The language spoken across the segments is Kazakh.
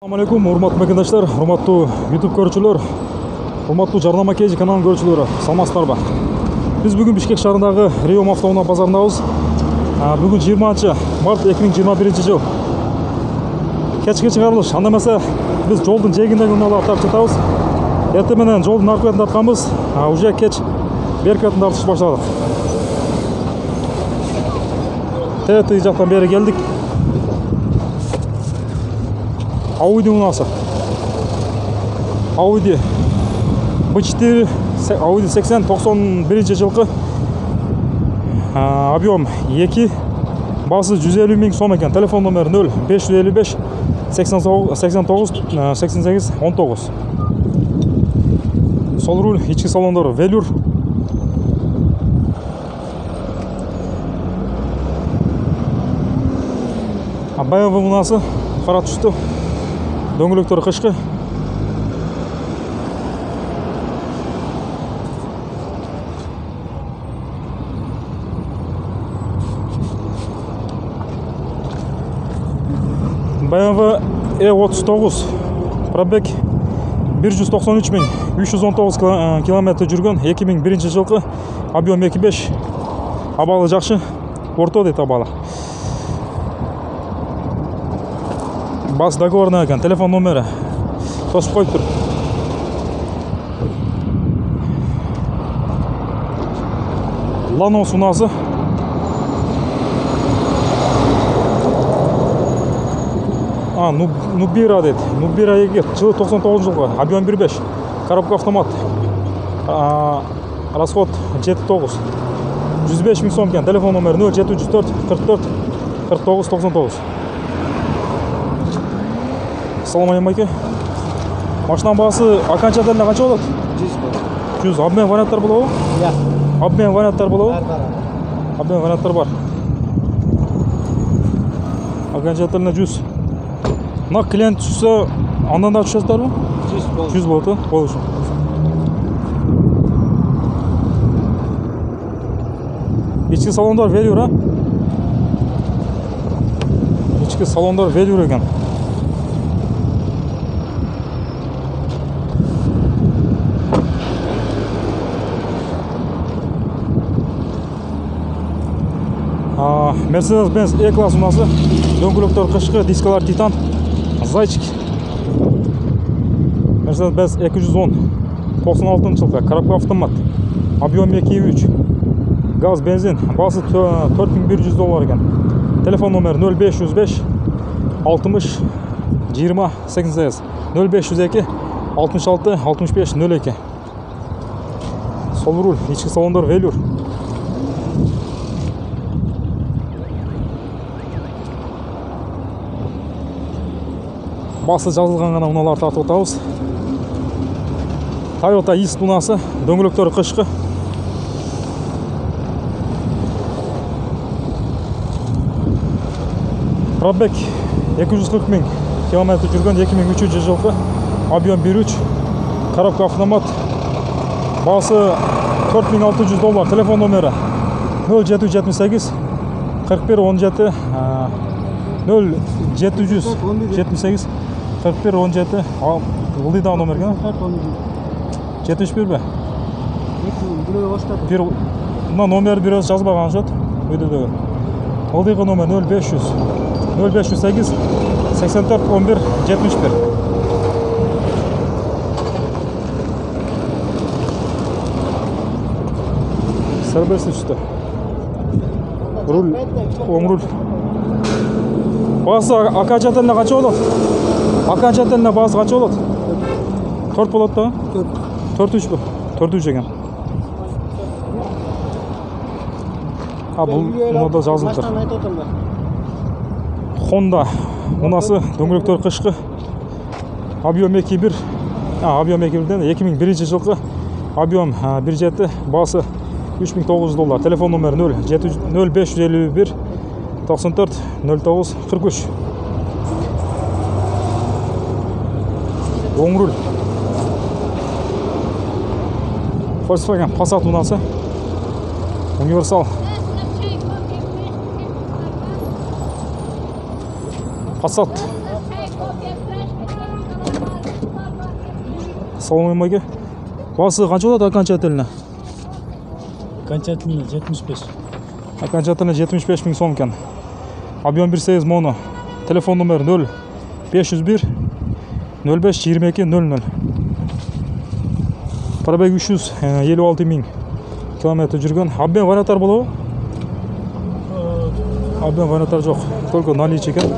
Assalamu alaikum, урматтуу мекендаштар, урматтуу YouTube көрүүчүлөр, урматтуу жарнама KG каналынын көрүүчүлөрү, саламатсыздарбы? Биз бүгүн Бишкек шаарындагы Риом автоунаа базарындабыз. Бүгүн 20 март 2021 жыл. Кечки чыгарылыш. Анда эмесе биз жолдун жээгиндеги унааларды тартып жатабыз. Эртең менен жолдун аркы бетин тартканбыз. Уже кеч берки бетин тартыш баштадык. Тетиги жактан бери келдик. Audi unaası. Audi B4, Audi 80-91 жылкы. Объем 2, басы 150 миң сом экен. Телефон номери 0555 89 88 19. Сол руль, ички салондору велюр. BMW унаасы кара түстүү. Дөңгөлөктөр кышкы. BMW E39 пробег 193.319 км жүргөн, 2001 жылкы, объем 2.5, абалы жакшы, орто дейт абалы. Бас договорный екен, телефон номері тосып қойып тұр. Ланос унасы. Нубира дейді. Нубира егер жылы 99 жылғы, объем 1.5, коробка автомат. Расход 7.9. 105 миң сом екен, телефон номері 0704 44 49 99. Салам алейкум. Машинаның бағасы окончательно қанша болады? 100. Обмен варианттар болады? Иә. Обмен варианттар болады? Обмен варианттар бар. Окончательно 100. Мына клиент түссе, андан да түсесіздер ме? 100 болады. Ол үшін. Ички салондар велюр, а? Ички салондар велюр екен. Mercedes-Benz E-класс унасы, дөңгөлөктөр кышкы, дискалар титан, зайчик. Mercedes-Benz 210, 96 жылкы, коробка автомат, объем 2.3, газ, бензин, басы $4100 екен. Телефон номері 0505 60 20 88, 0502 66 65 02. Сол руль, ички салондар велюр. Басы жазылған ғана уналар тартып отырмыз. Toyota East унасы, дөңгөлөктөрү кышкы. Пробег 240 миң км жүргөн, 2003 жылкы, объем 1.3, коробка автомат. Басы $4600, телефон номері 0778 41 17 0778 41 17. Ылдыйдагы номер экен. 71 бе? Мына номер бирөөс жазбаган жот. Өйдөдөгү. Ылдыйгы номер 0500 0508 84 11 71. Сервис үстү. Руль, оң руль. Басы окончательно қанша болады? Окончательно басы қанша болады? 4 болады да? 4-3 бе? 4-3 екен. Бұл мұнда жазылып тұр. Honda унасы, дөңгөлөктөр кышкы. Объем 2.1. Объем 2.1-ден 2001 жылкы. Объем 1.7, басы $3900. Телефон номері 0551 94 09 43. Оң руль. Volkswagen Passat унасы. Универсал. Passat Салам ага. Басы қанша болады окончательно? Окончательно 75. Окончательно 75 000 сом екен. Объем берсеңіз моны. Телефон номер 0 501 05 22 00. Пробег 356 000 километр жүрген. Объем варианттар болады? Объем варианттар жоқ. Только наличие екен.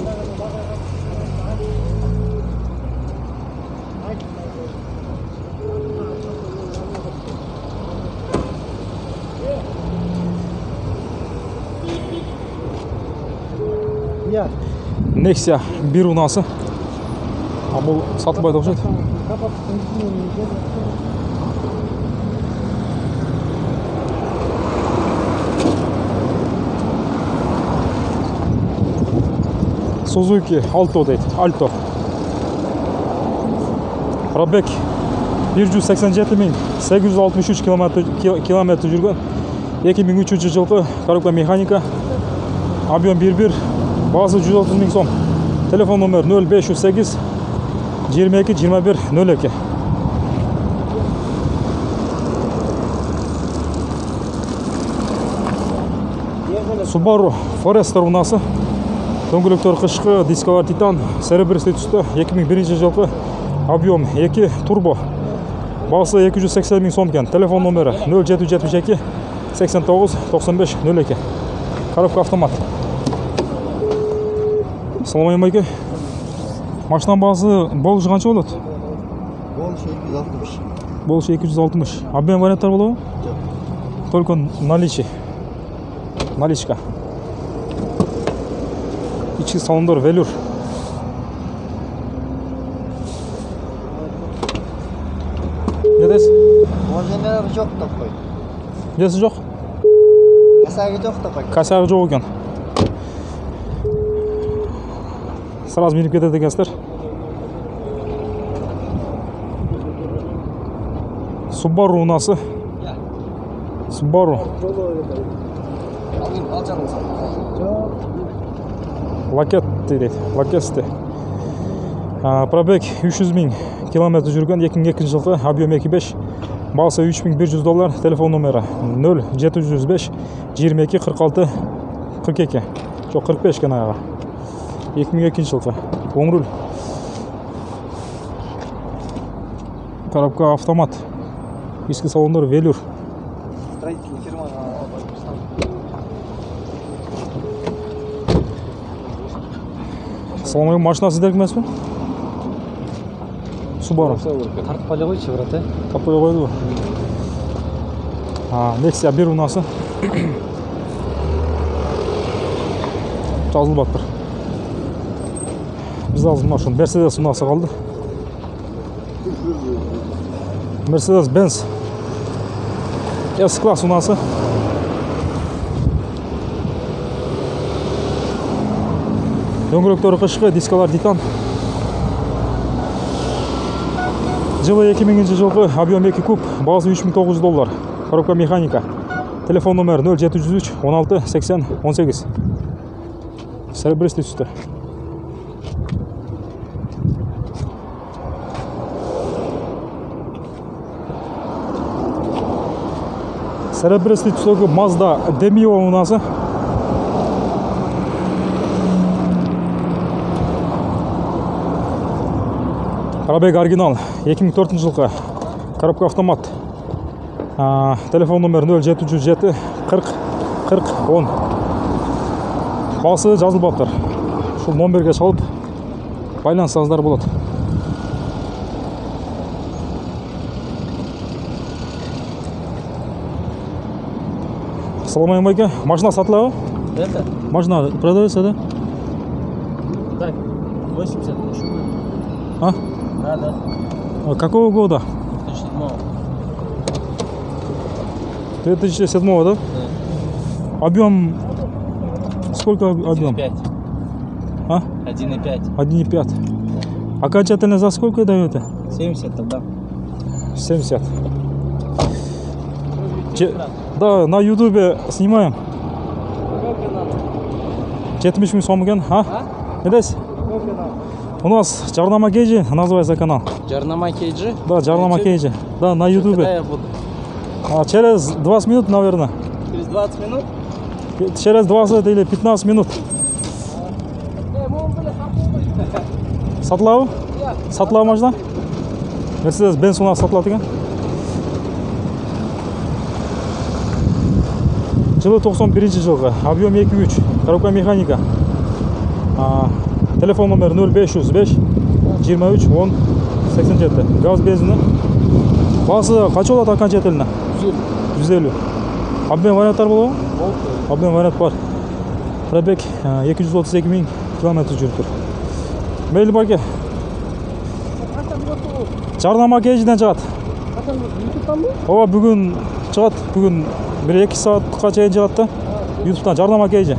Nexia 1 unası. Bu satılmaydı okşaydı. Suzuki Alto deydi. Alto. Pробег 187 863 kilometre жүрген. 2003 жылғы коробка механика. Объем 1.1. Басы 130 000 сом. Телефон номер 0508 22 21 02. Subaru Forester унасы. Дөңгелектер қышқы, дискалар титан, серебристый түсті, 2001 жылғы. Объем 2 турбо. Басы 280 000 сом екен. Телефон номері 0772 89 95 02. Коробка автомат. Салам ага. Машинаның басы болышы қанша болады? Болышы 260. Болышы 260. Объем варианттар болады? Только наличие. Наличка. İçki салондар велюр. Ne дейсіз? Orijinali жоқ та қой. Несі жоқ? Касағы жоқ та қой. Касағы жоқ екен. Сразу миніп кетеді екенсіздер. Subaru унасы. Subaru. Лакет дейді. Лакесте. Пробег 300 000 километр жүрген. 2002 жылғы. Объем 2.5. Басы $3100. Телефон номері 0705 22 46 42. Жоқ 45 екен аяғы. 2002 жылғы. Оң руль. Коробка автомат. Ескі салондар велюр. Строительный фирма. Салам ага. Машина сіздерге емес пе? Subaru. Тартып қалай қойшы, брат, ә? Таппай қойды ғой. Nexia 1 унасы. Жазылып жатыр. Біз алдымда машина Mercedes унасы қалды. Mercedes Benz S-класс унасы. Дөңгелектері қышқы, дискалар титан. Жылы 2000 жылғы, объем 2 куб, базы $3900. Коробка механика. Телефон номер 0703 16 80 18. Серебристый түсті. Серебристый түстегі Mazda Demio унасы. Пробег оригинал 2004 жылғы. Коробка автомат. Телефон номер 0707 40 40 10. Басы жазылып жатыр. Шул номерге шалып байланысаңыздар болады. Салам ага. Машина сатылады? Это? Машина продается, да? Так, 80 тысяч. А? Да. Какого года? 2007. 2007, да? Да. Объем... Сколько объем? 1,5. А? 1,5. 1,5. Окончательно за сколько даете? 70 тогда. 70. Да, на ютубе снимаем. 70 000 сом екен. А? Не дейсіз? У нас Жарнама Кейджи называется канал. Жарнама Кейджи? Да, Жарнама Кейджи. Да, на ютубе. Когда я буду? Через 20 минут, наверное. Через 20 минут? Через 20 или 15 минут. Сатылабы? Сатылабы машина? Мерседес Бенц у нас сатылады екен. Жылы 91 жылғы. Объем 2.3. Коробка механика. Телефон номер 0505 23 10 87. Газ бензині. Басы қанша болады аканча теліне? 150. Обмен варианттар болады? Обмен вариант бар. Пробег 232 000 километр жүріп тұр. Мейлі баке. Жарнама Кейджиден шығады. Ооба, бүгін шығады. Бүгін 1-2 саатқа чейин шығады да. YouTube'дан Жарнама Кейджи.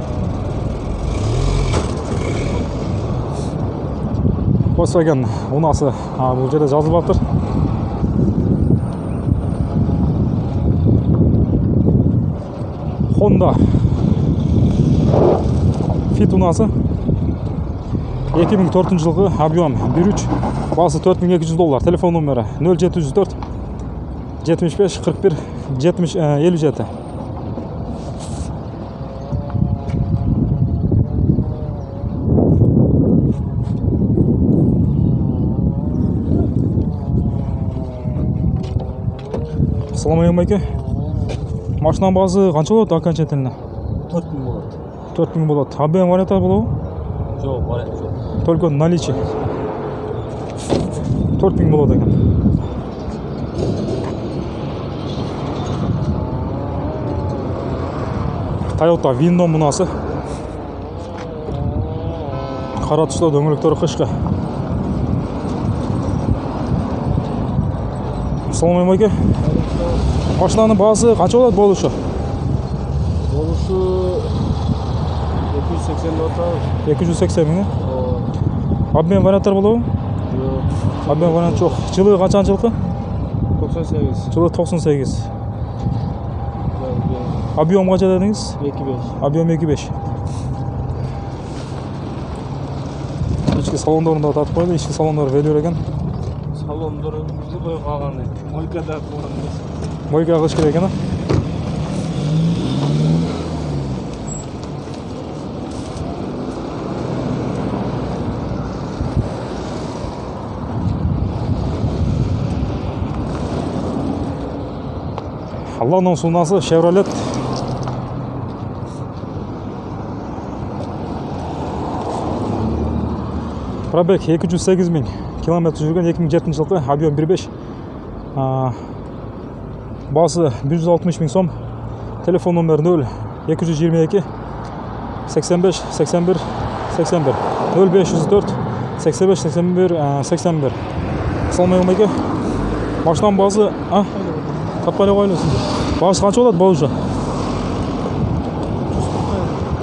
Volkswagen унасы бұл жерде жазылып жатыр. Honda Fit унасы 2004 жылғы, объем 1.3, басы $4200. Телефон номері 0704 75 41 70 57. Assalamu alaikum. Машинаның басы қанша болады окончательно? 4000 болады. 4000 болады. Обмен варианттар болады? Жоқ, вариант жоқ. Только наличие. 4000 болады екен. Toyota Vindo мұнасы. Қара түсті дөңгелектері қышқы. Assalamu alaikum. Машинаның басы қанша болады болушы? Болушы 280 отыр. 280 мың. Обмен варианттар болады? Жоқ. Обмен вариант жоқ. Жылы қаншаншы жылқы? 98. Жылы 98. Объем қанша дедіңіз? 2.5. Объем 2.5. Ішкі салондарын да тартып қойды. Ішкі салондар велюр екен. Салондырымызды қойып қалған. Мойкада қойғанбыз. Мойка қылыш керек екен. Алланың сунасы Chevrolet. Пробег 208 000 километр жүрген, 2007 жылғы, объем 1.5. Басы 160 000 сом. Телефон номер 0 222 85 81 81 0504 85 81 81. Assalamu alaikum. Машинаның басы, таппай қойыңыз. Басы қанша болады болушы?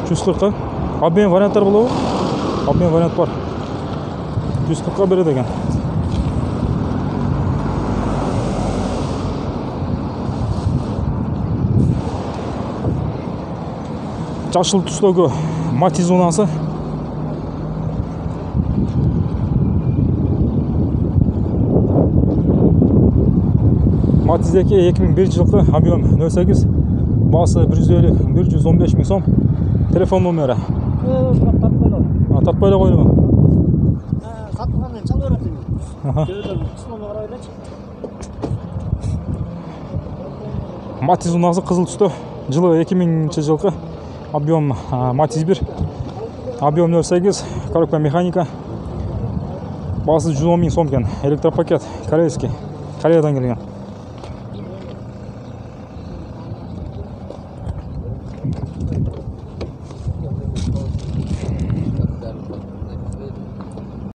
140. Обмен варианттар болады? Обмен вариант бар. 140-қа береді екен. Жасыл түстегі Matiz унасы. Matiz'deki 2001 жылғы, объем 08, басы 115 000 сом. Телефон номері. Тартпайлы қойылған. Сатылғанмен чал өретін. Matiz унасы қызыл түсті. Жылы 2000 жылғы, объем Matiz 1, объем 08, коробка механика. Басы 110 000 сом екен. Электропакет, корейский, Кореядан келген.